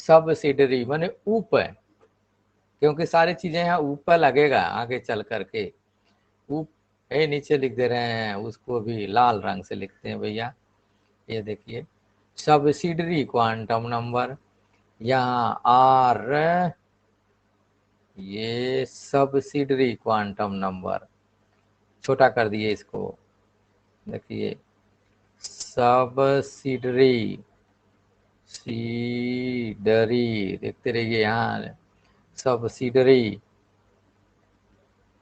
Subsidiary माने ऊपर, क्योंकि सारी चीजें यहाँ ऊपर लगेगा आगे चल करके। ऊपर नीचे लिख दे रहे हैं, उसको भी लाल रंग से लिखते हैं भैया। ये देखिए सब्सिडरी क्वांटम नंबर, यहाँ आर ये सब्सिडरी क्वांटम नंबर, छोटा कर दिए इसको। देखिए सब्सिडरी, सीडरी देखते रहिए यहाँ, subsidiary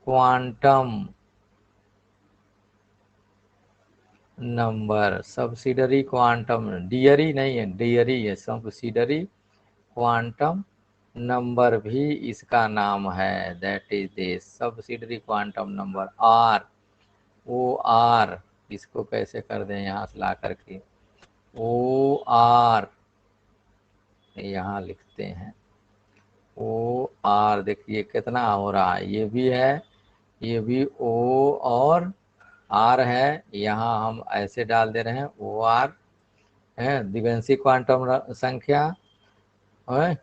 quantum number, subsidiary quantum, diary नहीं है, डियरी है, सब्सिडरी क्वांटम नंबर भी इसका नाम है। That is this subsidiary quantum number or, or, इसको कैसे कर दें यहाँ से ला करके, ओ आर यहाँ लिखते हैं, ओ आर। देखिए कितना हो रहा है, ये भी है, ये भी ओ और आर है, यहाँ हम ऐसे डाल दे रहे हैं ओ आर है, दिवंशी क्वांटम संख्या है,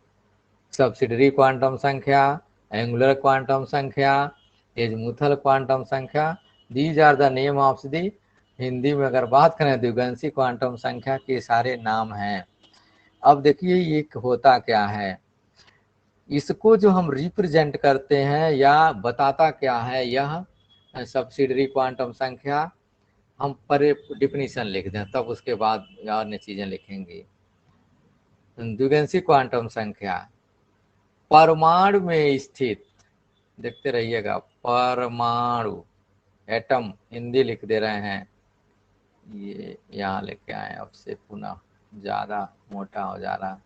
सब्सिडरी क्वांटम संख्या, एंगुलर क्वांटम संख्या, एजमुथल क्वांटम संख्या। These are the name of the, Hindi में अगर बात करें द्विगंशी क्वांटम संख्या के सारे नाम हैं। अब देखिए ये होता क्या है, इसको जो हम रिप्रेजेंट करते हैं या बताता क्या है यह सब्सिडरी क्वांटम संख्या, हम पर डिफिनीशन लिख दें तब उसके बाद अन्य चीजें लिखेंगे। द्विगंशी क्वांटम संख्या परमाणु में स्थित, देखते रहिएगा, परमाणु, एटम हिंदी लिख दे रहे हैं, ये यहाँ लेके आए अब से पुनः ज्यादा मोटा हो जा रहा।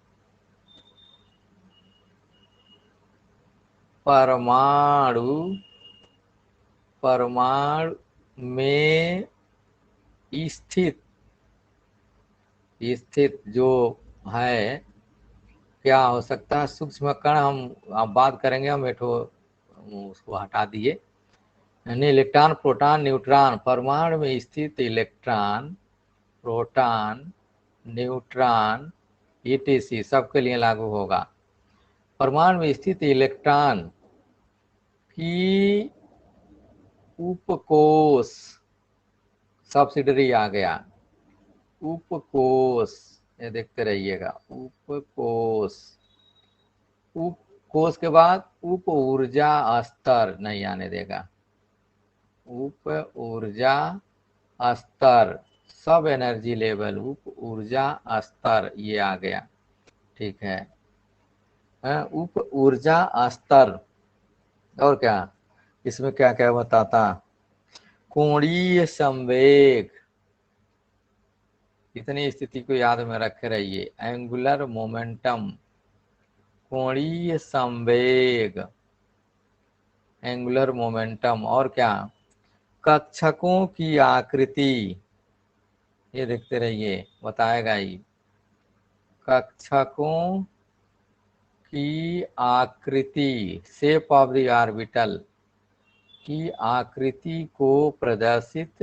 परमाणु, परमाणु में स्थित, स्थित जो है क्या हो सकता है, सूक्ष्म कण, हम बात करेंगे, हम उसको हटा दिए, यानी इलेक्ट्रॉन प्रोटॉन न्यूट्रॉन, परमाणु में स्थित इलेक्ट्रॉन प्रोटॉन न्यूट्रॉन ईटीसी सबके लिए लागू होगा। परमाणु में स्थित इलेक्ट्रॉन की उपकोष, सब्सिडरी आ गया, उपकोष, ये देखते रहिएगा, उपकोष, उपकोष के बाद उप ऊर्जा स्तर नहीं आने देगा, उप ऊर्जा स्तर, सब एनर्जी लेवल, उप ऊर्जा स्तर, ये आ गया, ठीक है। उप ऊर्जा स्तर, और क्या इसमें क्या क्या बताता, कोणीय संवेग, इतनी स्थिति को याद में रखे रहिए, एंगुलर मोमेंटम, कोणीय संवेग, एंगुलर मोमेंटम, और क्या, कक्षकों की आकृति, ये देखते रहिए बताएगा ही, कक्षकों की आकृति, शेप ऑफ द ऑर्बिटल की आकृति को प्रदर्शित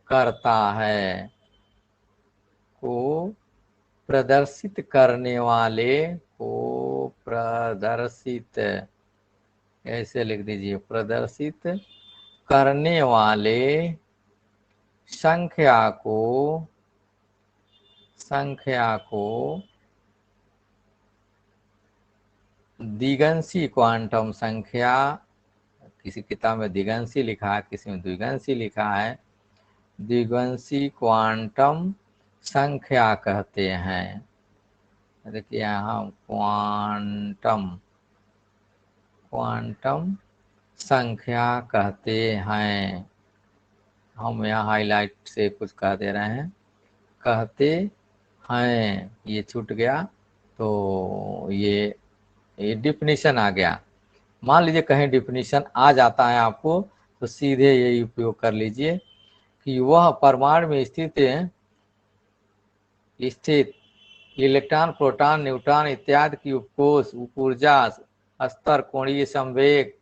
करता है, को प्रदर्शित करने वाले, को प्रदर्शित, ऐसे लिख दीजिए, प्रदर्शित करने वाले संख्या को, संख्या को द्विगंशी क्वांटम संख्या, किसी किताब में द्विगंशी लिखा है, किसी में द्विगंशी लिखा है, द्विगंशी क्वांटम संख्या कहते हैं। देखिए यहाँ क्वांटम, क्वांटम संख्या कहते हैं, हम यहाँ हाईलाइट से कुछ कह दे रहे हैं, कहते हैं, ये छूट गया तो ये डिफिनीशन आ गया। मान लीजिए कहीं डिफिनीशन आ जाता है आपको तो सीधे यही उपयोग कर लीजिए कि वह परमाणु में स्थित इलेक्ट्रॉन प्रोटॉन न्यूट्रॉन इत्यादि की उपकोष, उपऊर्जा स्तर, कोणीय संवेग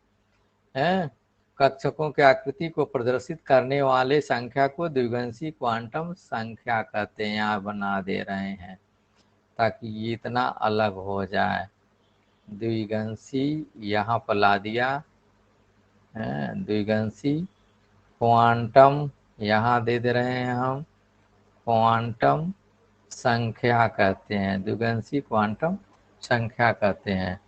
है, कक्षकों की आकृति को प्रदर्शित करने वाले संख्या को द्विगंशी क्वांटम संख्या कहते हैं, यहाँ बना दे रहे हैं। ताकि ये इतना अलग हो जाए। द्विगंशी यहाँ पर ला दिया है, द्विगंशी क्वांटम यहाँ दे दे रहे हैं हम, क्वांटम संख्या कहते हैं, द्विगंशी क्वांटम संख्या कहते हैं।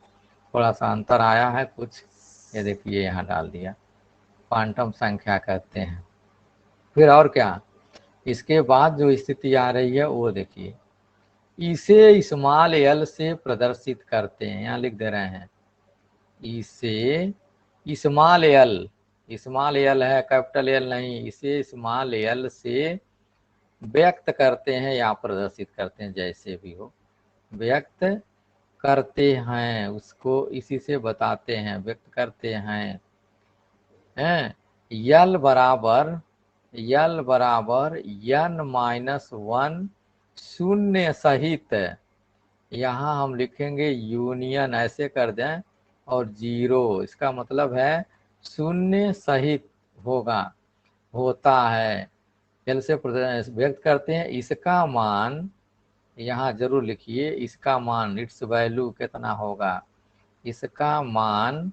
थोड़ा सा अंतर आया है कुछ, ये देखिए यहाँ डाल दिया, क्वांटम संख्या कहते हैं। फिर और क्या, इसके बाद जो स्थिति आ रही है वो देखिए, इसे स्मॉल एल से प्रदर्शित करते हैं, यहाँ लिख दे रहे हैं, इसे स्मॉल एल, स्मॉल एल है कैपिटल एल नहीं, इसे स्मॉल एल से व्यक्त करते हैं या प्रदर्शित करते हैं, जैसे भी हो व्यक्त करते हैं, उसको इसी से बताते हैं, व्यक्त करते हैं। यल बराबर n-1 शून्य सहित, यहाँ हम लिखेंगे यूनियन ऐसे कर दें और 0, इसका मतलब है शून्य सहित होगा, होता है, यल से व्यक्त करते हैं। इसका मान यहाँ जरूर लिखिए, इसका मान इट्स वैल्यू कितना होगा, इसका मान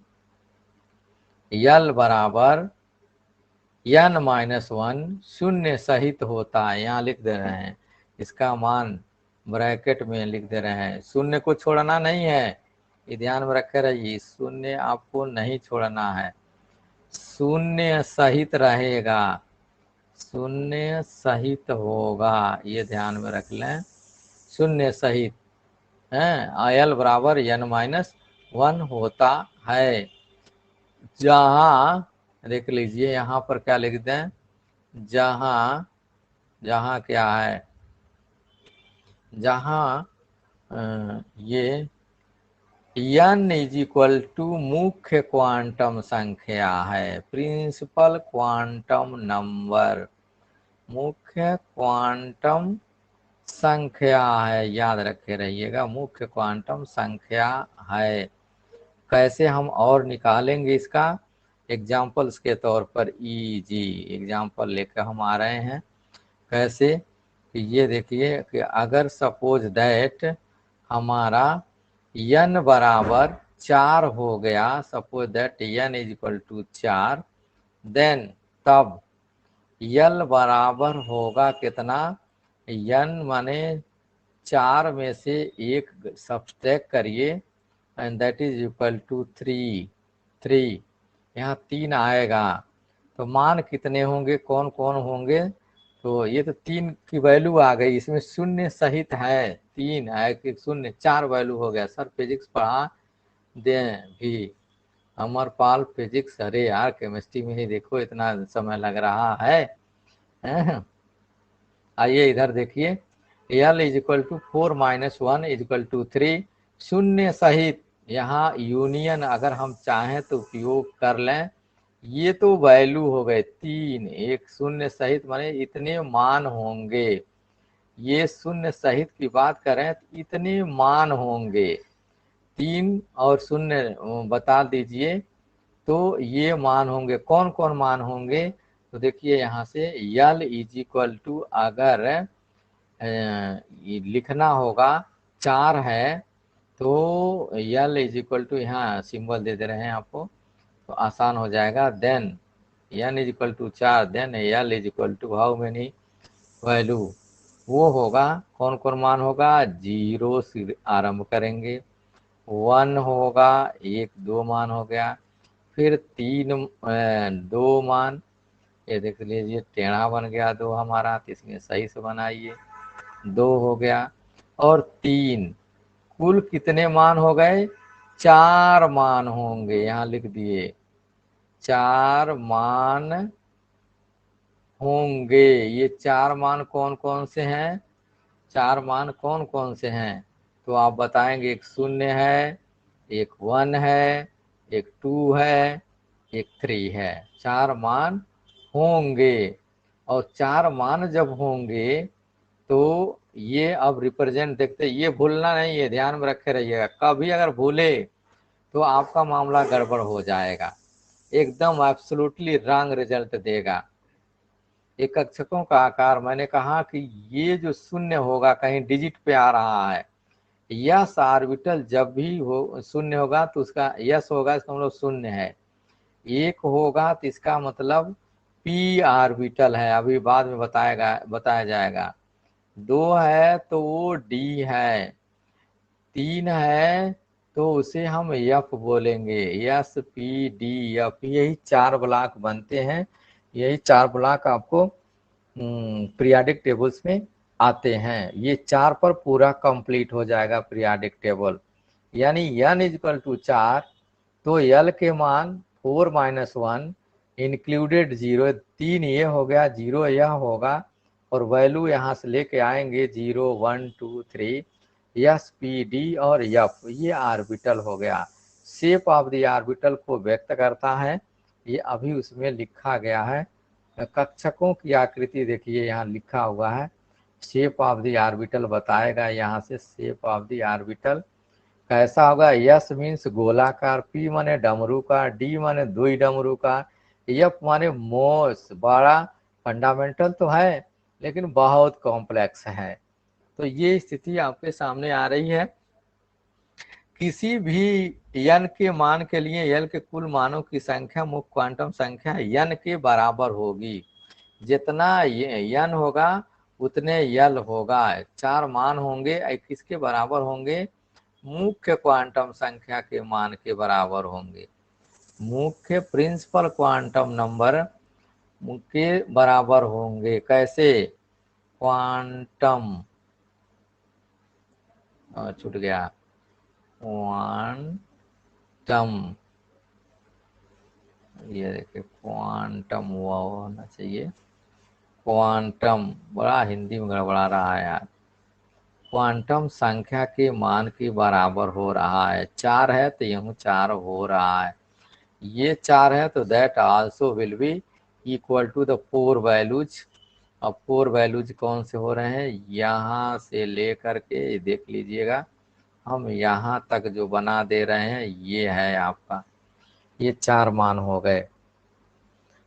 यल बराबर n-1 शून्य सहित होता है, यहाँ लिख दे रहे हैं, इसका मान ब्रैकेट में लिख दे रहे हैं, शून्य को छोड़ना नहीं है, ये ध्यान में रखे रहिए, शून्य आपको नहीं छोड़ना है, शून्य सहित रहेगा, शून्य सहित होगा, ये ध्यान में रख लें, शून्य सहित है, यल बराबर n-1 होता है। जहाँ देख लीजिए यहाँ पर क्या लिख दें, जहाँ क्या है, जहाँ ये n = मुख्य क्वांटम संख्या है, प्रिंसिपल क्वांटम नंबर, मुख्य क्वांटम संख्या है, याद रखे रहिएगा, मुख्य क्वांटम संख्या है। कैसे हम और निकालेंगे इसका, एग्जाम्पल्स के तौर पर इजी एग्जाम्पल लेकर हम आ रहे हैं। कैसे कि ये देखिए कि अगर सपोज दैट हमारा n बराबर 4 हो गया, सपोज दैट n = 4, देन तब यल बराबर होगा कितना, n माने 4 में से 1 सब्सट्रैक्ट करिए and that is equal to 3, यहाँ 3 आएगा, तो मान कितने होंगे, कौन कौन होंगे, तो ये तो 3 की वैल्यू आ गई, इसमें शून्य सहित है, 3 है कि शून्य, 4 वैल्यू हो गया। सर फिजिक्स पढ़ा दें भी, अमरपाल फिजिक्स, अरे यार केमिस्ट्री में ही देखो इतना समय लग रहा है। आइए इधर देखिए, L = 4 - 1 = 3, शून्य सहित, यहाँ यूनियन अगर हम चाहें तो उपयोग कर लें, ये तो वैल्यू हो गए 3, एक शून्य सहित माने इतने मान होंगे, ये शून्य सहित की बात करें तो इतने मान होंगे, 3 और शून्य बता दीजिए, तो ये मान होंगे, कौन कौन मान होंगे, तो देखिए यहाँ से L = अगर लिखना होगा 4 है, तो L = यहाँ सिंबल दे दे रहे हैं आपको, तो आसान हो जाएगा, then n = 4, then L = how many value, वो होगा, कौन कौन मान होगा, 0 से आरंभ करेंगे, 1 होगा, 1 2 मान हो गया, फिर 3 2 मान, ये देख लीजिए टेढ़ा बन गया 2 हमारा, तो इसमें सही से बनाइए, 2 हो गया, और 3, कुल कितने मान हो गए, 4 मान होंगे, यहाँ लिख दिए 4 मान होंगे। ये 4 मान कौन कौन से हैं, 4 मान कौन कौन से हैं, तो आप बताएंगे, एक 0 है, एक 1 है, एक 2 है, एक 3 है, 4 मान होंगे। और 4 मान जब होंगे तो ये अब रिप्रेजेंट देखते, ये भूलना नहीं है, ध्यान में रखे रहिएगा, कभी अगर भूले तो आपका मामला गड़बड़ हो जाएगा, एकदम एब्सोल्युटली रॉन्ग रिजल्ट देगा। एक अक्षकों का आकार, मैंने कहा कि ये जो शून्य होगा कहीं डिजिट पे आ रहा है, यस ऑर्बिटल जब भी हो शून्य होगा तो उसका यस होगा, इसका मतलब शून्य है। एक होगा तो इसका मतलब पी ऑर्बिटल है, अभी बाद में बताया जाएगा। दो है तो वो डी है। तीन है तो उसे हम एफ बोलेंगे, एस पी डी एफ, यही चार ब्लॉक बनते हैं। यही चार ब्लॉक आपको पीरियाडिक टेबल्स में आते हैं। ये चार पर पूरा कंप्लीट हो जाएगा पीरियाडिक टेबल। यानी n इक्वल टू 4 तो l के मान 4 - 1 इंक्लूडेड 0, 3 ये हो गया, 0 यह होगा, और वैल्यू यहाँ से लेके आएंगे 0 1 2 3 एस पी डी और एफ, ये ऑर्बिटल हो गया। शेप ऑफ द ऑर्बिटल को व्यक्त करता है, ये अभी उसमें लिखा गया है। कक्षकों की आकृति देखिए यहाँ लिखा हुआ है, शेप ऑफ द ऑर्बिटल बताएगा यहाँ से। शेप ऑफ द ऑर्बिटल कैसा होगा, यस मीन्स गोलाकार, पी माने डमरू का, डी माने दुई डमरू का, एफ माने मोस, बड़ा फंडामेंटल तो है लेकिन बहुत कॉम्प्लेक्स है। तो ये स्थिति आपके सामने आ रही है। किसी भी n के मान के लिए l के कुल मानों की संख्या मुख्य क्वांटम संख्या n के बराबर होगी। जितना n होगा उतने l होगा। चार मान होंगे, किसके बराबर होंगे, मुख्य क्वांटम संख्या के मान के बराबर होंगे। मुख्य प्रिंसिपल क्वांटम नंबर के बराबर होंगे। कैसे, क्वांटम छूट गया, क्वांटम, ये देखिए क्वांटम हुआ होना चाहिए, क्वांटम, बड़ा हिंदी में गड़बड़ा रहा है यार। क्वांटम संख्या के मान के बराबर हो रहा है। चार है तो यूं चार हो रहा है, ये चार है तो that also will be equal to the 4 values. अब 4 वैल्यूज कौन से हो रहे हैं, यहाँ से लेकर के देख लीजिएगा, हम यहाँ तक जो बना दे रहे हैं ये है आपका, ये चार मान हो गए।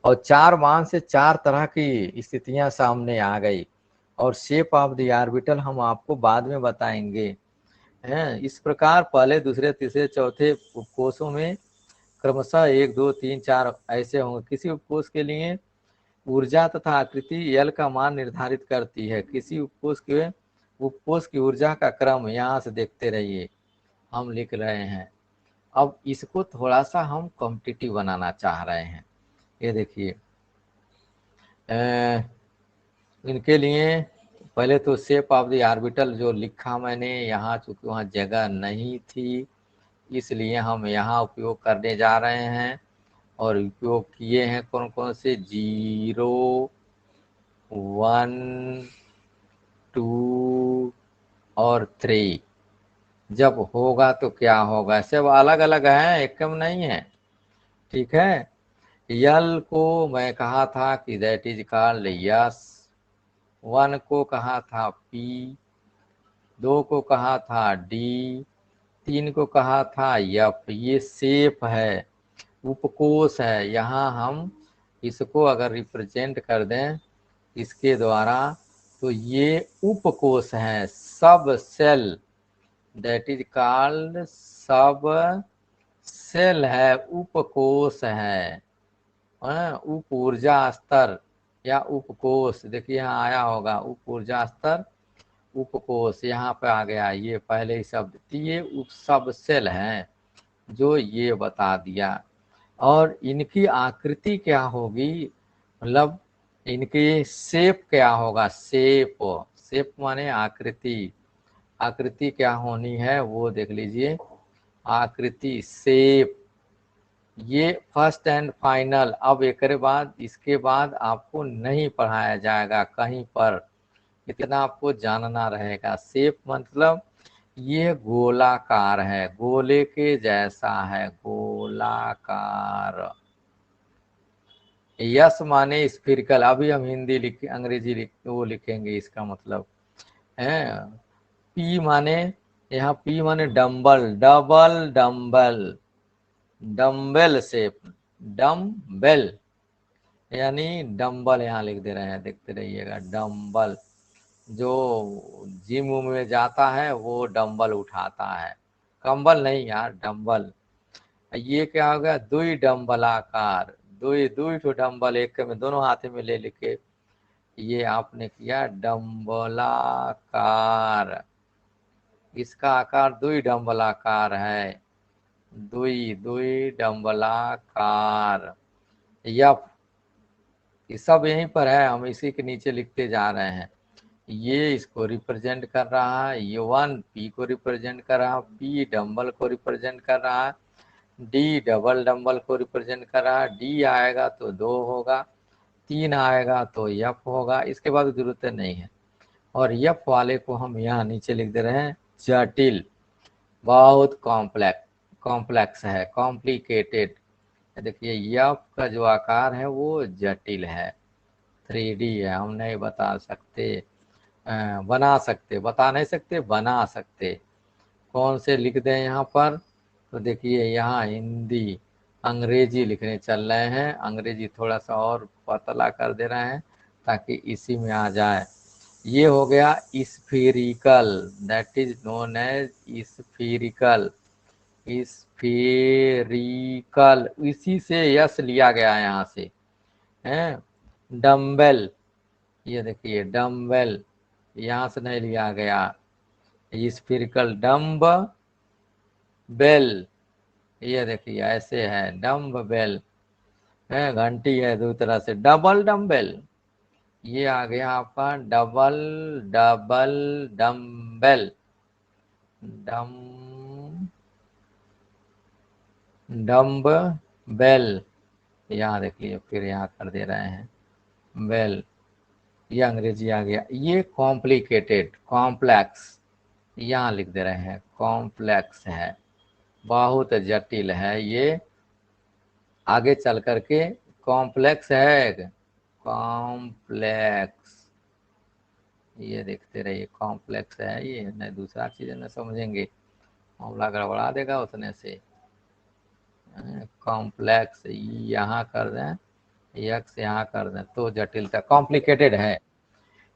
और चार मान से चार तरह की स्थितियां सामने आ गई, और शेप ऑफ द ऑर्बिटल हम आपको बाद में बताएंगे। हैं इस प्रकार पहले दूसरे तीसरे चौथे उपकोषों में क्रमशः 1 2 3 4 ऐसे होंगे। किसी उपकोष के लिए ऊर्जा तथा आकृति एल का मान निर्धारित करती है। किसी उपकोष की ऊर्जा का क्रम यहाँ से देखते रहिए, हम लिख रहे हैं। अब इसको थोड़ा सा हम कॉम्पिटिटिव बनाना चाह रहे हैं। ये देखिए इनके लिए पहले तो शेप ऑफ द ऑर्बिटल जो लिखा मैंने यहाँ, चूंकि वहाँ जगह नहीं थी इसलिए हम यहाँ उपयोग करने जा रहे हैं। और उपयोग किए हैं कौन कौन से, 0 1 2 और 3। जब होगा तो क्या होगा, सब अलग अलग हैं, एकदम नहीं है, ठीक है। यल को मैं कहा था कि दैट इज कॉल्ड यस, 1 को कहा था पी, 2 को कहा था डी, 3 को कहा था एफ। ये शेप है, उपकोष है। यहाँ हम इसको अगर रिप्रेजेंट कर दें इसके द्वारा तो ये उपकोष है, सब सेल, दैट इज कॉल्ड सब सेल है, उपकोष है। उप ऊर्जा स्तर या उपकोष, देखिए यहाँ आया होगा उप ऊर्जा स्तर, उपकोष यहाँ पे आ गया, ये पहले ही शब्द, ये उप सब सेल हैं जो ये बता दिया। और इनकी आकृति क्या होगी, मतलब इनकी शेप क्या होगा, शेप, शेप माने आकृति, आकृति क्या होनी है वो देख लीजिए, आकृति शेप। ये फर्स्ट एंड फाइनल, अब एक बाद इसके बाद आपको नहीं पढ़ाया जाएगा कहीं पर, इतना आपको जानना रहेगा। शेप मतलब ये गोलाकार है, गोले के जैसा है, गोलाकार। यस माने स्फिरिकल, अभी हम हिंदी लिख अंग्रेजी वो लिखेंगे इसका मतलब है। पी माने, यहाँ पी माने dumbbell, double dumbbell, dumbbell shape, dumbbell यानी डम्बल, यहाँ लिख दे रहे हैं देखते रहिएगा, डम्बल। जो जिम में जाता है वो डंबल उठाता है, कंबल नहीं यार, डंबल। ये क्या हो गया, दुई डंबलाकार, दुई दुई ठो डंबल एक में दोनों हाथ में ले लेके ये आपने किया डंबलाकार। इसका आकार दुई डंबलाकार है, दुई दुई डंबलाकार। यप, ये सब यहीं पर है, हम इसी के नीचे लिखते जा रहे हैं। ये इसको रिप्रेजेंट कर रहा है, ये 1 पी को रिप्रेजेंट कर रहा है, पी डंबल को रिप्रेजेंट कर रहा है, डी डबल डंबल को रिप्रेजेंट कर रहा है, डी आएगा तो 2 होगा, 3 आएगा तो यफ होगा, इसके बाद जरूरत नहीं है। और यफ वाले को हम यहाँ नीचे लिख दे रहे हैं जटिल, बहुत कॉम्प्लेक्स है, कॉम्प्लिकेटेड। देखिए यफ का जो आकार है वो जटिल है, 3D है, हम नहीं बता सकते, बना सकते, बता नहीं सकते, बना सकते। कौन से लिख दें यहाँ पर, तो देखिए यहाँ हिंदी अंग्रेजी लिखने चल रहे हैं, अंग्रेजी थोड़ा सा और पतला कर दे रहे हैं ताकि इसी में आ जाए। ये हो गया स्फीरिकल, दैट इज नोन एज स्फीरिकल, स्फीरिकल, इसी से यस लिया गया यहाँ से है। डम्बेल, ये देखिए डम्बेल, यहाँ से नहीं लिया गया, स्फीरिकल डम्ब बेल, ये देखिए ऐसे है डम्ब बेल है, घंटी है दो तरह से, डबल डम्बेल, ये आ गया आपका डबल डबल डम्बेल, डम डम्ब बेल, यहाँ देखिए फिर यहाँ कर दे रहे हैं बेल, ये अंग्रेजी आ गया। ये कॉम्प्लिकेटेड, कॉम्प्लेक्स, यहाँ लिख दे रहे हैं कॉम्प्लेक्स है, बहुत जटिल है ये, आगे चल करके कॉम्प्लेक्स है, कॉम्प्लेक्स, ये देखते रहिए कॉम्प्लेक्स है ये, नहीं दूसरा चीज न समझेंगे, मामला गड़बड़ा देगा उतने से। कॉम्प्लेक्स यहाँ कर दें, यक्स यहाँ कर दें तो जटिलता, कॉम्प्लिकेटेड है।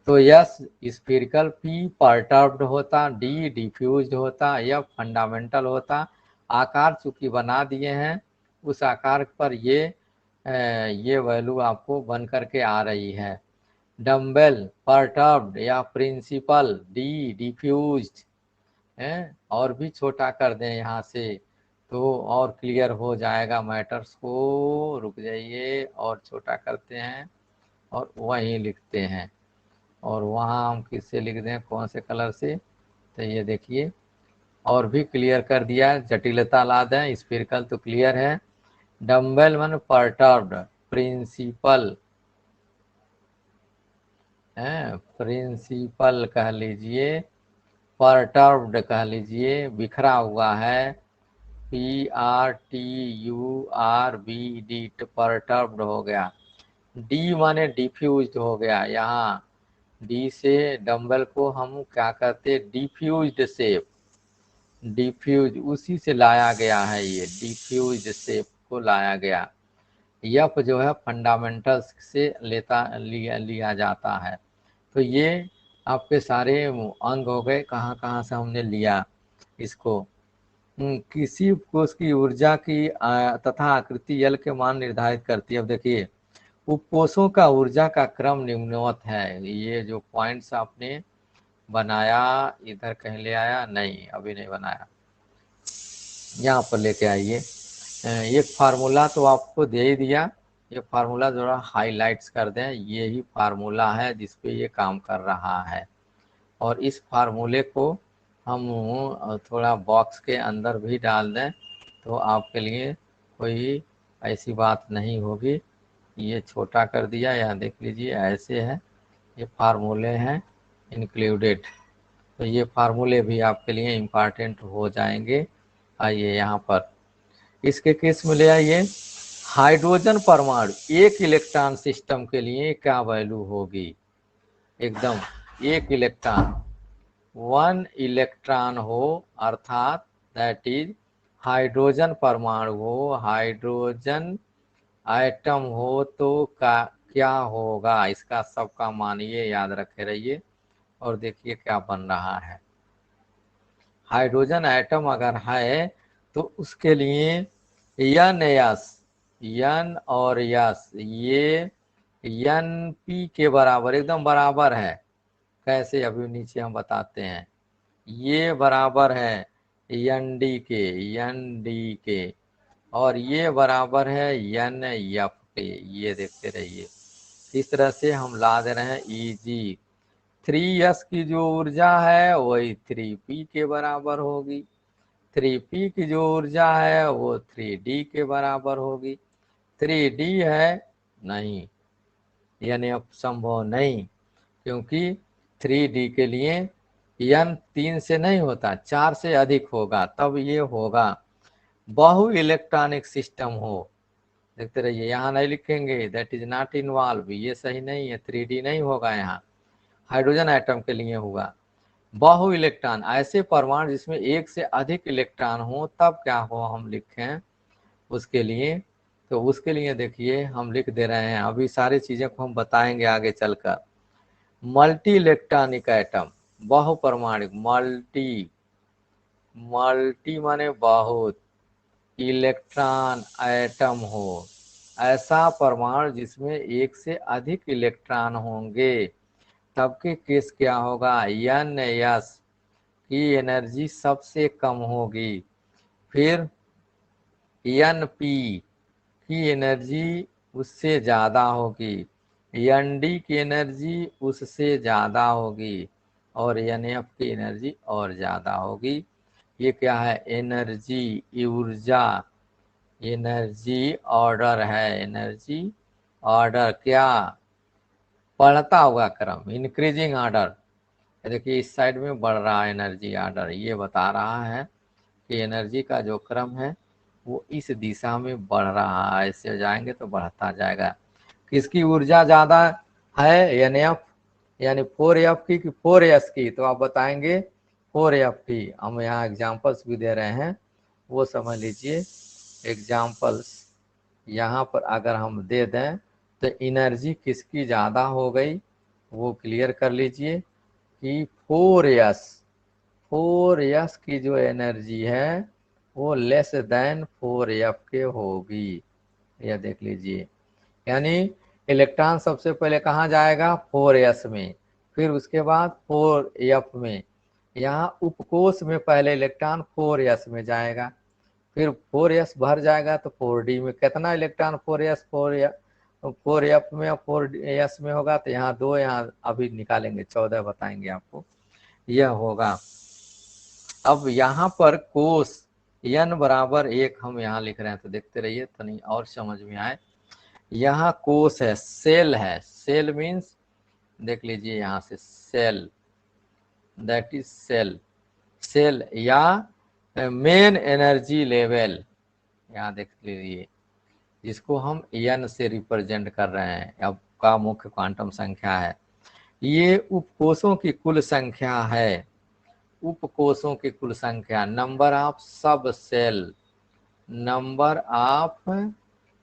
तो यस स्फीरिकल, पी परटर्ब्ड होता, डी डिफ्यूज्ड होता, एफ फंडामेंटल होता। आकार चूंकि बना दिए हैं, उस आकार पर ये वैल्यू आपको बन करके आ रही है। डम्बेल परटर्ब्ड या प्रिंसिपल, डी डिफ्यूज्ड है, और भी छोटा कर दें यहाँ से तो और क्लियर हो जाएगा मैटर्स को, रुक जाइए और छोटा करते हैं और वहीं लिखते हैं, और वहाँ हम किससे लिख दें, कौन से कलर से, तो ये देखिए और भी क्लियर कर दिया, जटिलता ला दें, स्फीरिकल तो क्लियर है। डम्बेल मन परटर्ब्ड, प्रिंसिपल है, प्रिंसिपल कह लीजिए, परटर्ब्ड कह लीजिए, बिखरा हुआ है, PRTURBD, परटर्ब्ड हो गया। डी माने डिफ्यूज्ड हो गया, यहाँ डी से डम्बल को हम क्या करते, डिफ्यूज्ड शेप, डिफ्यूज उसी से लाया गया है, ये डिफ्यूज्ड शेप को लाया गया। यफ जो है फंडामेंटल्स से लिया जाता है। तो ये आपके सारे अंग हो गए, कहाँ कहाँ से हमने लिया इसको। किसी कोश की ऊर्जा की तथा आकृति यल के मान निर्धारित करती है। अब देखिए उपकोषों का ऊर्जा का क्रम निम्नवत है, ये जो पॉइंट्स आपने बनाया, इधर कहीं ले आया नहीं, अभी नहीं बनाया, यहाँ पर लेके आइए। ये फार्मूला तो आपको दे ही दिया, ये फार्मूला जरा हाईलाइट्स कर दें, ये ही फार्मूला है जिसपे ये काम कर रहा है, और इस फार्मूले को हम थोड़ा बॉक्स के अंदर भी डाल दें तो आपके लिए कोई ऐसी बात नहीं होगी। ये छोटा कर दिया, यहाँ देख लीजिए ऐसे है, ये फार्मूले हैं इंक्लूडेड, तो ये फार्मूले भी आपके लिए इम्पॉर्टेंट हो जाएंगे। आइए यहाँ पर इसके केस में ले आइए, हाइड्रोजन परमाणु एक इलेक्ट्रॉन सिस्टम के लिए क्या वैल्यू होगी, एकदम एक इलेक्ट्रॉन, 1 इलेक्ट्रॉन हो, अर्थात दैट इज हाइड्रोजन परमाणु हो, हाइड्रोजन आइटम हो तो क्या होगा, इसका सबका मान ये याद रखे रहिए, और देखिए क्या बन रहा है। हाइड्रोजन एटम अगर है तो उसके लिए यन यस, यन और यस ये यन पी के बराबर एकदम बराबर है। कैसे, अभी नीचे हम बताते हैं। ये बराबर है यन डी के, यन डी के, और ये बराबर है यन एफ के। ये देखते रहिए, इस तरह से हम ला दे रहे हैं Eg। 3s की जो ऊर्जा है वही 3p के बराबर होगी, 3p की जो ऊर्जा है वो 3d के बराबर होगी। 3d है नहीं, यानी अब संभव नहीं, क्योंकि 3d के लिए n 3 से नहीं होता, 4 से अधिक होगा, तब ये होगा बहु इलेक्ट्रॉनिक सिस्टम हो। देखते रहिए, यहाँ नहीं लिखेंगे दैट इज नॉट इन्वॉल्व, ये सही नहीं है, 3d नहीं होगा, यहाँ हाइड्रोजन एटम के लिए होगा बहु इलेक्ट्रॉन। ऐसे परमाणु जिसमें एक से अधिक इलेक्ट्रॉन हो तब क्या हो हम लिखें उसके लिए। तो उसके लिए देखिए हम लिख दे रहे हैं, अभी सारी चीजें को हम बताएंगे आगे चलकर। मल्टी इलेक्ट्रॉनिक एटम, बहु परमाणु, मल्टी, मल्टी माने बहुत, इलेक्ट्रॉन एटम हो, ऐसा परमाणु जिसमें एक से अधिक इलेक्ट्रॉन होंगे, तब के केस क्या होगा, एन एस की एनर्जी सबसे कम होगी, फिर एन पी की एनर्जी उससे ज़्यादा होगी, एन डी की एनर्जी उससे ज़्यादा होगी, और एन एफ की एनर्जी और ज़्यादा होगी। ये क्या है, एनर्जी ऊर्जा, एनर्जी ऑर्डर है, एनर्जी ऑर्डर क्या, बढ़ता हुआ क्रम, इंक्रीजिंग ऑर्डर। देखिए इस साइड में बढ़ रहा है एनर्जी ऑर्डर, ये बता रहा है कि एनर्जी का जो क्रम है वो इस दिशा में बढ़ रहा है, ऐसे जाएंगे तो बढ़ता जाएगा। किसकी ऊर्जा ज़्यादा है, एन एफ यानी 4f की कि 4s की, तो आप बताएंगे 4f की। हम यहाँ एग्जाम्पल्स भी दे रहे हैं, वो समझ लीजिए। एग्जाम्पल्स यहाँ पर अगर हम दे दें तो एनर्जी किसकी ज़्यादा हो गई वो क्लियर कर लीजिए कि 4s, 4s की जो एनर्जी है वो लेस देन 4f के होगी। यह देख लीजिए, यानी इलेक्ट्रॉन सबसे पहले कहाँ जाएगा, 4s में, फिर उसके बाद 4f में। यहाँ उपकोष में पहले इलेक्ट्रॉन 4s में जाएगा, फिर 4s भर जाएगा तो 4d में कितना इलेक्ट्रॉन 4f में और 4s में होगा, तो यहाँ 2, यहाँ अभी निकालेंगे 14 बताएंगे आपको, यह होगा। अब यहाँ पर कोष n बराबर 1 हम यहाँ लिख रहे हैं, तो देखते रहिए तो नहीं और समझ में आए। यहाँ कोष है, सेल है, सेल मीन्स देख लीजिए यहाँ से shell, that is shell, shell या मेन एनर्जी लेवल, यहाँ देख लीजिए जिसको हम n से रिप्रेजेंट कर रहे हैं, अब का मुख्य क्वांटम संख्या है। ये उपकोषों की कुल संख्या है, उपकोषों की कुल संख्या, नंबर ऑफ सब सेल, नंबर ऑफ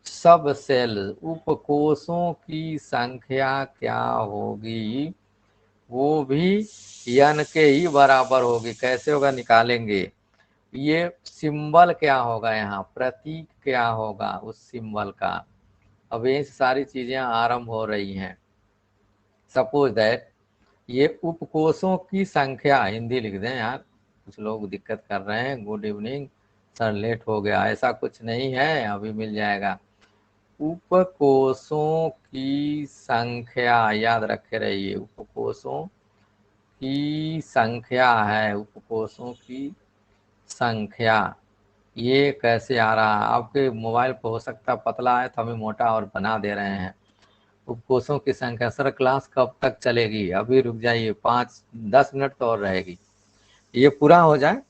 सब सेल, उपकोषों की संख्या क्या होगी, वो भी n के ही बराबर होगी। कैसे होगा निकालेंगे, ये सिंबल क्या होगा, यहाँ प्रतीक क्या होगा उस सिंबल का। अब ये सारी चीजें आरंभ हो रही हैं। सपोज दैट ये उपकोषों की संख्या, हिंदी लिख दें यार, कुछ लोग दिक्कत कर रहे हैं, गुड इवनिंग सर लेट हो गया, ऐसा कुछ नहीं है, अभी मिल जाएगा। उपकोषों की संख्या याद रखे रहिए, उपकोषों की संख्या है, उपकोषों की संख्या। ये कैसे आ रहा है आपके मोबाइल पर, हो सकता है पतला है तो हमें मोटा और बना दे रहे हैं। उपकोषों की संख्या, सर क्लास कब तक चलेगी, अभी रुक जाइए 5-10 मिनट तो और रहेगी, ये पूरा हो जाए।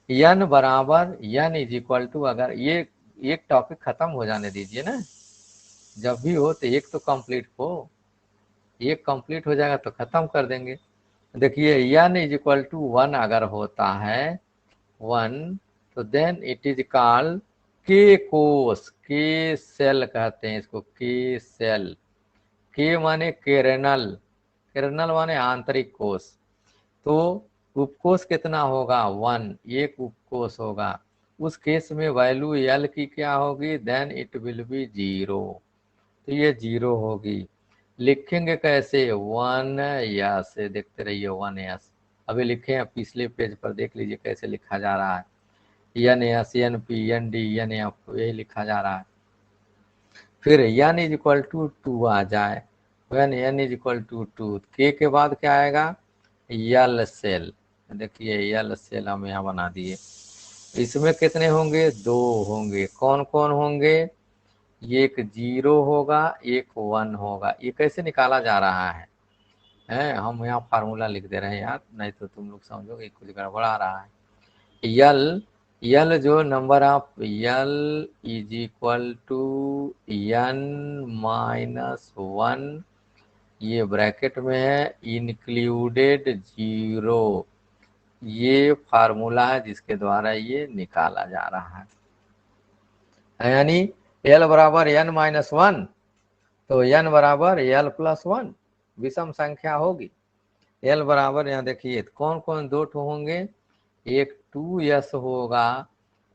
n बराबर n इज इक्वल टू, अगर ये एक टॉपिक खत्म हो जाने दीजिए ना, जब भी हो तो एक तो कंप्लीट हो, एक कंप्लीट हो जाएगा तो खत्म कर देंगे। देखिए n इज इक्वल टू 1 अगर होता है 1, तो देन इट इज कॉल्ड के कोष, के सेल कहते हैं इसको, के सेल। के माने केरनल, केरनल माने आंतरिक कोष, तो उपकोष कितना होगा 1, एक उपकोष होगा। उस केस में वैल्यू एल की क्या होगी, देन इट विल बी 0, तो ये 0 होगी। लिखेंगे कैसे 1 यस, देखते रहिए 1 यस। अभी लिखे हैं पिछले पेज पर, देख लीजिए कैसे लिखा जा रहा है, N S N P N D N F, यही लिखा जा रहा है। फिर n इज इक्वल टू 2 आ जाए, when n is equal to 2, के बाद क्या आएगा यल सेल। देखिए यल सेल हम यहाँ बना दिए। इसमें कितने होंगे, 2 होंगे। कौन कौन होंगे, एक 0 होगा, एक 1 होगा। ये कैसे निकाला जा रहा है, हम यहाँ फार्मूला लिख दे रहे हैं यार, नहीं तो तुम लोग समझोगे कुछ गड़बड़ आ रहा है। यल जो number of L is equal to n minus 1, ये ब्रैकेट में है, इंक्लूडेड 0, ये फार्मूला है जिसके द्वारा ये निकाला जा रहा है। यानी l बराबर n माइनस 1, तो n बराबर l प्लस 1 विषम संख्या होगी। l बराबर, यहाँ देखिए कौन कौन 2 होंगे, एक 2s होगा,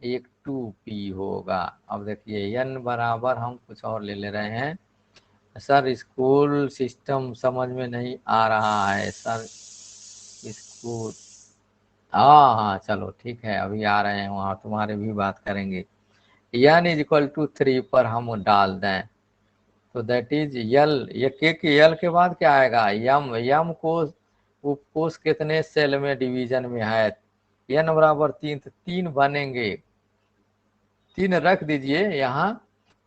एक 2p होगा। अब देखिए n बराबर हम कुछ और ले रहे हैं। सर स्कूल सिस्टम समझ में नहीं आ रहा है सर, स्कूल, हाँ चलो ठीक है, अभी आ रहे हैं वहाँ, तुम्हारे भी बात करेंगे। n इज इक्वल टू 3 पर हम डाल दें, तो दैट इज यल, ये के यल के बाद क्या आएगा, यम को उपकोष कितने सेल में डिवीजन में है, n बराबर 3, तो 3 बनेंगे, 3 रख दीजिए यहाँ।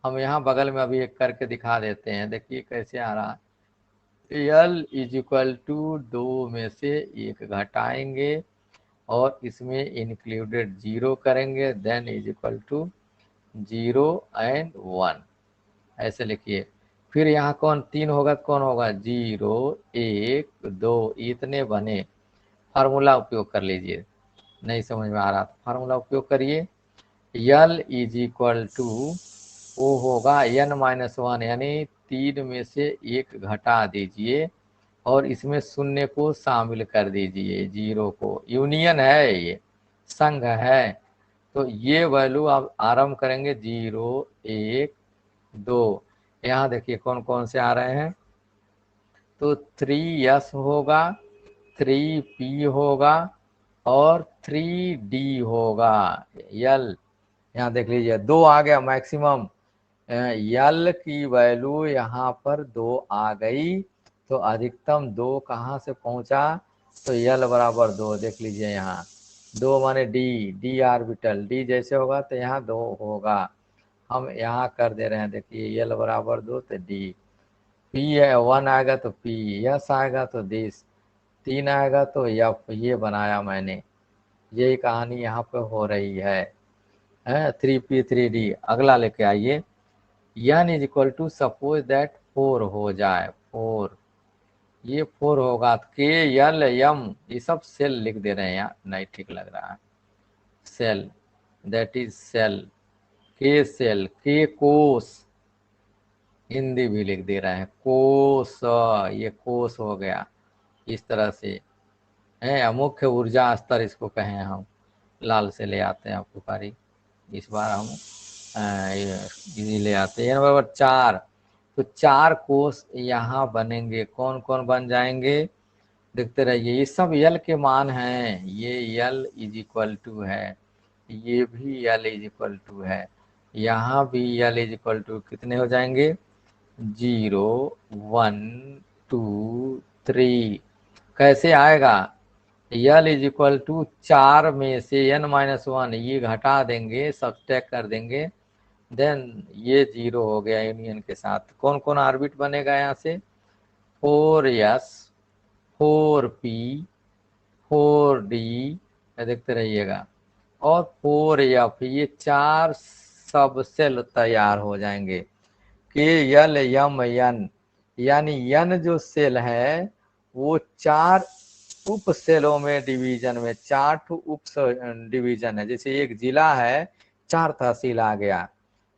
हम यहाँ बगल में अभी एक करके दिखा देते हैं, देखिए कैसे आ रहा है। यल इज इक्वल टू 2 में से 1 घटाएंगे और इसमें इंक्लूडेड 0 करेंगे, then is equal to 0 and 1, ऐसे लिखिए। फिर यहाँ कौन 3 होगा, कौन होगा 0 1 2, इतने बने। फार्मूला उपयोग कर लीजिए, नहीं समझ में आ रहा तो फार्मूला उपयोग करिए। यल इज इक्वल टू, वो होगा n माइनस 1, यानी 3 में से 1 घटा दीजिए और इसमें 0 को शामिल कर दीजिए, 0 को, यूनियन है ये, संघ है, तो ये वैल्यू आप आरंभ करेंगे 0 1 2। यहाँ देखिए कौन कौन से आ रहे हैं, तो 3s होगा, 3p होगा और 3d होगा। यल यहाँ देख लीजिए 2 आ गया मैक्सिमम, यल की वैल्यू यहाँ पर 2 आ गई, तो अधिकतम 2 कहाँ से पहुँचा, तो यल बराबर 2, देख लीजिए यहाँ 2 माने डी ऑर्बिटल, डी जैसे होगा तो यहाँ 2 होगा। हम यहाँ कर दे रहे हैं, देखिए यल बराबर 2, तो डी, पी है 1 आएगा तो पी, यस आएगा तो दिस, 3 आएगा तो यफ, ये बनाया मैंने, यही कहानी यहाँ पे हो रही है। 3p 3d, अगला लेके आइए। n is equal to, suppose that 4 हो जाए, 4, ये 4 होगा, के यल यम, ये सब सेल लिख दे रहे हैं यार, नहीं ठीक लग रहा है, सेल, दैट इज सेल, के सेल, के कोष, हिंदी भी लिख दे रहे हैं कोष, ये कोष हो गया, इस तरह से है। मुख्य ऊर्जा स्तर इसको कहें हम, लाल से ले आते हैं आपको कारी, इस बार हम ये ले आते हैं, बराबर 4, तो 4 कोष यहाँ बनेंगे। कौन कौन बन जाएंगे, देखते रहिए, ये सब यल के मान हैं, ये यल इज इक्वल टू है, ये भी यल इज इक्वल टू है, यहाँ भी यल इज इक्वल टू, कितने हो जाएंगे 0 1 2 3। कैसे आएगा, यल इज इक्वल टू 4 में से n माइनस 1 ये घटा देंगे, सब्सट्रैक्ट कर देंगे, देन ये 0 हो गया यूनियन के साथ। कौन कौन ऑर्बिट बनेगा यहाँ से, 4s 4p 4d, देखते रहिएगा, और 4f, ये 4 सब सेल तैयार हो जाएंगे। के यल यम यन, यानी यन जो सेल है वो 4 उप सेलों में डिवीजन में, 4 उप डिवीजन है, जैसे एक जिला है 4 तहसील आ गया,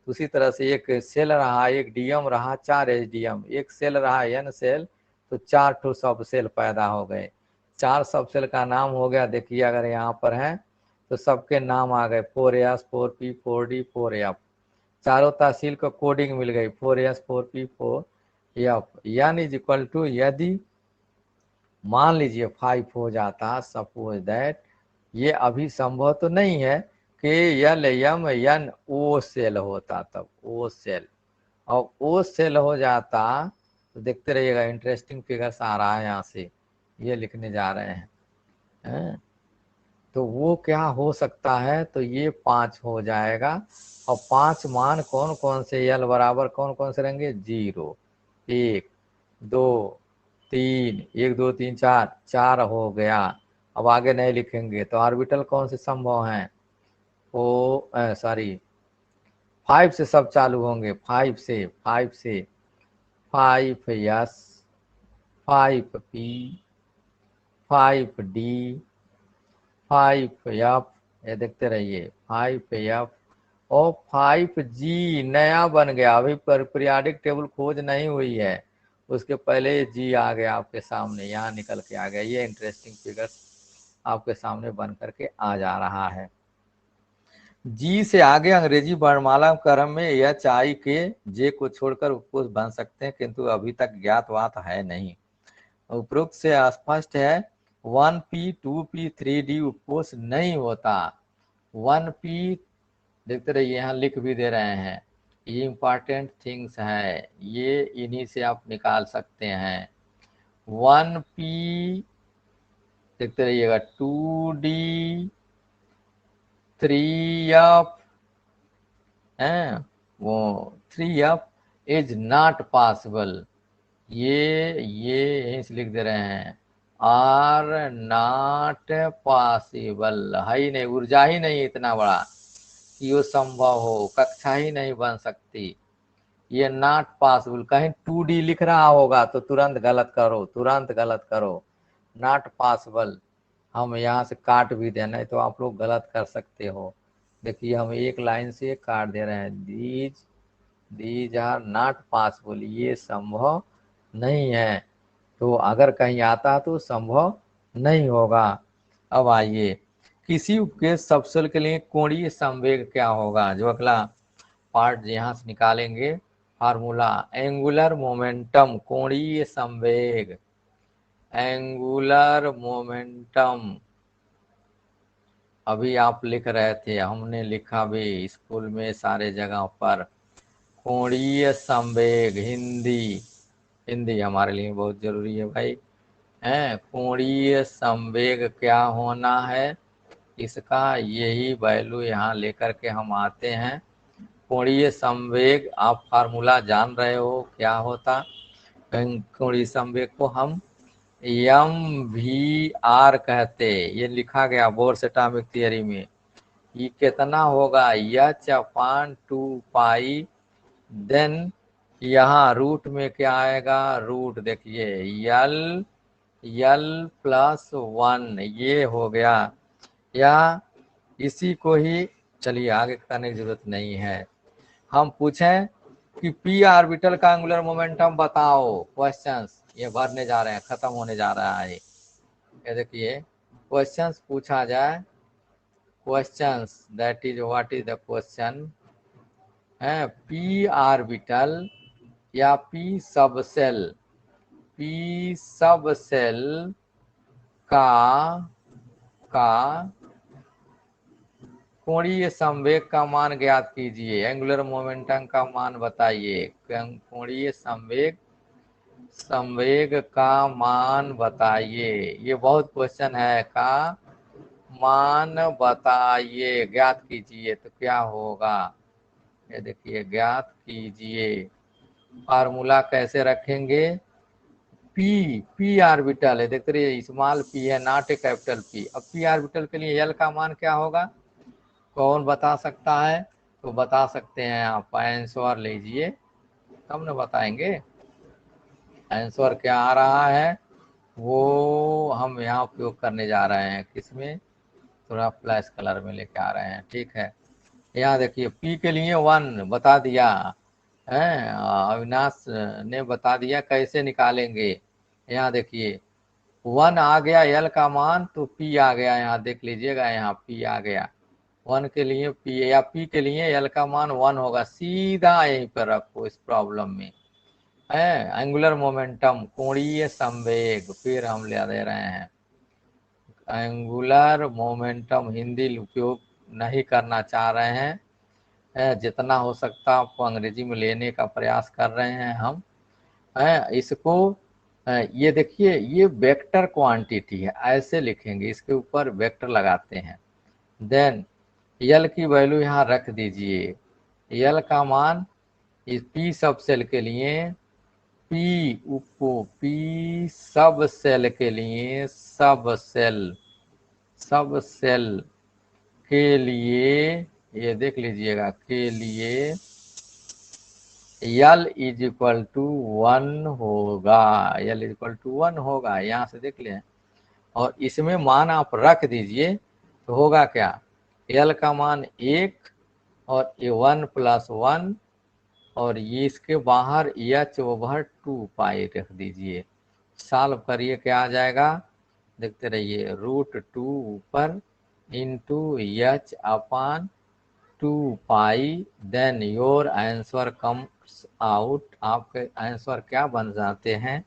उसी तरह से एक सेल रहा, एक डीएम रहा, 4 एसडीएम, एक सेल रहा एन सेल, तो 4 सब सेल पैदा हो गए। 4 सब सेल का नाम हो गया। देखिए अगर यहाँ पर है तो सबके नाम आ गए, 4S 4P 4D 4F, चारों तहसील को कोडिंग मिल गई, 4S 4P 4F। यान इज इक्वल टू, यदि मान लीजिए 5 हो जाता, सपोज दैट, ये अभी संभव तो नहीं है कि LMNO सेल होता, तब O सेल, और O सेल हो जाता तो देखते रहिएगा, इंटरेस्टिंग फिगर्स आ रहा है यहाँ से, ये लिखने जा रहे हैं। तो वो क्या हो सकता है, तो ये 5 हो जाएगा। और 5 मान कौन कौन से, L बराबर कौन कौन से रहेंगे, 0 1 2 3, 1 2 3 4, 4 हो गया। अब आगे नहीं लिखेंगे तो ऑर्बिटल कौन से संभव हैं, सॉरी 5 से सब चालू होंगे, 5 से 5S 5P 5D 5F, ये देखते रहिए 5F और 5G नया बन गया, अभी पीरियाडिक टेबल खोज नहीं हुई है, उसके पहले G आ गया आपके सामने, यहाँ निकल के आ गया। ये इंटरेस्टिंग फिगर्स आपके सामने बन करके आ जा रहा है। G से आगे अंग्रेजी वर्णमाला क्रम में HI के J को छोड़कर उपकोष बन सकते हैं, किंतु अभी तक ज्ञात है नहीं। उपरोक्त से स्पष्ट है 1P 2P 3D उपकोष नहीं होता। 1P देखते रहिए, यहाँ लिख भी दे रहे हैं, ये इंपॉर्टेंट थिंग्स है, ये इन्हीं से आप निकाल सकते हैं। 1P देखते रहिएगा, 2D 3F है, वो 3F इज नॉट पॉसिबल, ये यहीं से लिख दे रहे हैं, आर नॉट पॉसिबल, है ही नहीं, ऊर्जा ही नहीं इतना बड़ा कि वो संभव हो, कक्षा ही नहीं बन सकती, ये नॉट पॉसिबल। कहीं 2D लिख रहा होगा तो तुरंत गलत करो, नॉट पॉसिबल। हम यहाँ से काट भी देना, तो आप लोग गलत कर सकते हो। देखिए हम एक लाइन से काट दे रहे हैं, दीज आर नॉट पॉसिबल, ये संभव नहीं है। तो अगर कहीं आता तो संभव नहीं होगा। अब आइए, किसी उपकेश सबसेल के लिए कोणीय संवेग क्या होगा, जो अगला पार्ट यहाँ से निकालेंगे फार्मूला, एंगुलर मोमेंटम, कोणीय संवेग, एंगुलर मोमेंटम। अभी आप लिख रहे थे, हमने लिखा भी स्कूल में सारे जगह पर, कोणीय संवेग, हिंदी हमारे लिए बहुत जरूरी है भाई, है। कोणीय संवेग क्या होना है, इसका यही वैल्यू यहाँ लेकर के हम आते हैं। कोणीय संवेग आप फार्मूला जान रहे हो क्या होता, कोणीय संवेग को हम MVR कहते, ये लिखा गया बोर्स एटॉमिक थियरी में। ये कितना होगा, H/2 देन यहाँ रूट में क्या आएगा, रूट देखिए L+1, ये हो गया। या इसी को ही, चलिए आगे करने की जरूरत नहीं है। हम पूछें कि P ऑर्बिटल का एंगुलर मोमेंटम बताओ, क्वेश्चंस ये भरने जा रहे हैं, खत्म होने जा रहा है। ये देखिए क्वेश्चंस पूछा जाए, questions, that is what is the question है, P ऑर्बिटल या P सब सेल का कोणीय संवेग का मान ज्ञात कीजिए, एंगुलर मोमेंटम का मान बताइए, कोणीय संवेग का मान बताइए। ये बहुत क्वेश्चन है, का मान बताइए, ज्ञात कीजिए, तो क्या होगा, ये देखिए ज्ञात कीजिए। फार्मूला कैसे रखेंगे, पी ऑर्बिटल है, देखते रहिए स्मॉल p है, नॉट ए कैपिटल P। अब P ऑर्बिटल के लिए L का मान क्या होगा, कौन बता सकता है, तो बता सकते हैं आप, आंसर लीजिए तब न बताएंगे। आंसर क्या आ रहा है वो हम यहाँ उपयोग करने जा रहे हैं, किसमें, थोड़ा फ्लैश कलर में लेके आ रहे हैं, ठीक है। यहाँ देखिए P के लिए 1 बता दिया है, अविनाश ने बता दिया कैसे निकालेंगे। यहाँ देखिए 1 आ गया एल का मान तो पी आ गया, यहाँ देख लीजिएगा, यहाँ पी आ गया। 1 के लिए पी या पी के लिए एल का मान 1 होगा, सीधा यहीं पर रखो इस प्रॉब्लम में है। एंगुलर मोमेंटम, कोणीय संवेग, फिर हम ले दे रहे हैं एंगुलर मोमेंटम, हिंदी उपयोग नहीं करना चाह रहे हैं, जितना हो सकता आपको अंग्रेजी में लेने का प्रयास कर रहे हैं हम। इसको ये देखिए, ये वेक्टर क्वांटिटी है, ऐसे लिखेंगे, इसके ऊपर वेक्टर लगाते हैं। देन यल की वैल्यू यहाँ रख दीजिए, यल का मान इस पी सब सेल के लिए, पी सब सेल के लिए, सब सेल के लिए, ये देख लीजिएगा, के लिए यल इज इक्वल टू 1 होगा, यल इज इक्वल टू 1 होगा, यहाँ से देख लें। और इसमें मान आप रख दीजिए तो होगा क्या, यल का मान 1 और ये 1 प्लस 1, और ये इसके बाहर h/2 पाई रख दीजिए। सॉल्व करिए, क्या आ जाएगा, देखते रहिए, √2 ऊपर into h/2 pi, then your answer comes out. आपके आंसर क्या बन जाते हैं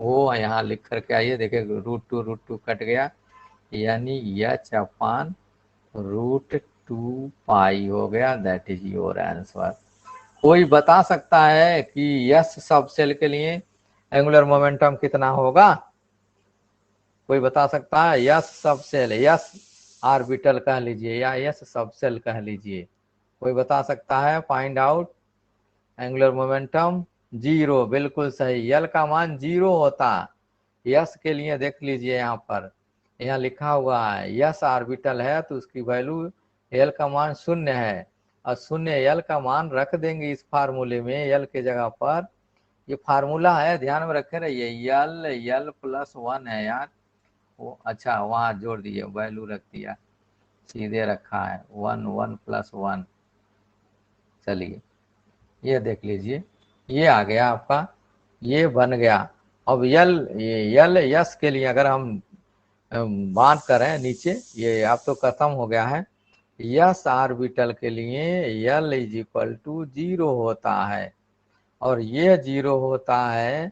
वो यहाँ लिख करके आइए, देखिए √2 कट गया, यानी h/√2 पाई हो गया, दैट इज योर आंसर। कोई बता सकता है कि यस सब सेल के लिए एंगुलर मोमेंटम कितना होगा? कोई बता सकता है? यस सब सेल, यस ऑर्बिटल कह लीजिए या यस सब सेल कह लीजिए, कोई बता सकता है? फाइंड आउट एंगुलर मोमेंटम 0, बिल्कुल सही, यल का मान 0 होता। यस के लिए देख लीजिए, यहाँ पर यहाँ लिखा हुआ है यस ऑर्बिटल है तो उसकी वैल्यू एल का मान 0 है, और 0 एल का मान रख देंगे इस फार्मूले में, एल के जगह पर। ये फार्मूला है, ध्यान में रखे रहिए, यल प्लस 1 है यार, वो अच्छा वहाँ जोड़ दिए, वैल्यू रख दिया, सीधे रखा है 1 प्लस 1। चलिए ये देख लीजिए, ये आ गया आपका, ये बन गया। अब यल यस के लिए अगर हम बात करें नीचे, ये अब तो खत्म हो गया है, यस ऑर्बिटल के लिए यल इज इक्वल टू 0 होता है, और ये 0 होता है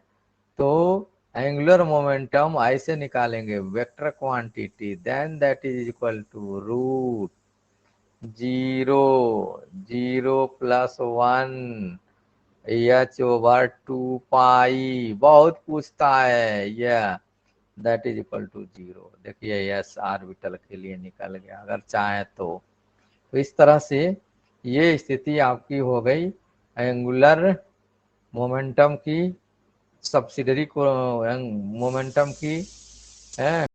तो एंगुलर मोमेंटम ऐसे निकालेंगे, vector quantity, then that is equal to √0 plus 1 h/2 pi. बहुत पूछता है यह, दैट इज इक्वल टू 0। देखिए यस ऑर्बिटल के लिए निकल गया, अगर चाहे तो इस तरह से ये स्थिति आपकी हो गई एंगुलर मोमेंटम की, सब्सिडरी को मोमेंटम की है।